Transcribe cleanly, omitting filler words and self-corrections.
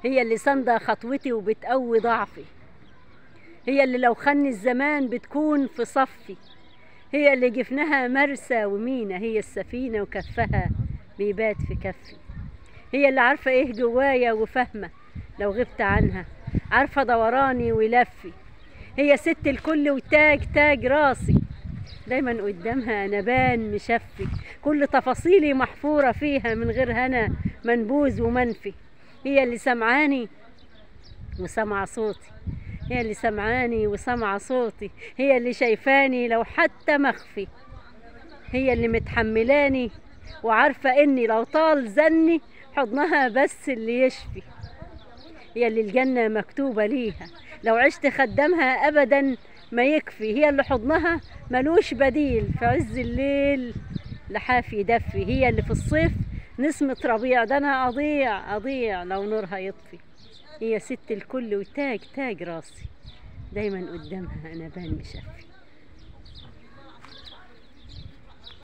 هي اللي ساندة خطوتي وبتقوي ضعفي، هي اللي لو خني الزمان بتكون في صفي، هي اللي جفنها مرسى ومينا، هي السفينة وكفها بيبات في كفي، هي اللي عارفة ايه جوايا وفاهمة لو غبت عنها، عارفة دوراني ولفي، هي ست الكل وتاج تاج راسي، دايما قدامها نبان مشفي، كل تفاصيلي محفورة فيها من غير هنا منبوذ ومنفي، هي اللي سمعاني وسمع صوتي، هي اللي سمعاني وسمع صوتي، هي اللي شايفاني لو حتى مخفي، هي اللي متحملاني وعارفة اني لو طال زني حضنها بس اللي يشفي، هي اللي الجنة مكتوبة ليها لو عشت خدامها ابدا ما يكفي، هي اللي حضنها ملوش بديل في عز الليل لحاف يدفي، هي اللي في الصيف نسمة ربيع، ده انا اضيع لو نورها يطفي، هي ست الكل وتاج تاج راسي، دايما قدامها نبان مشفي.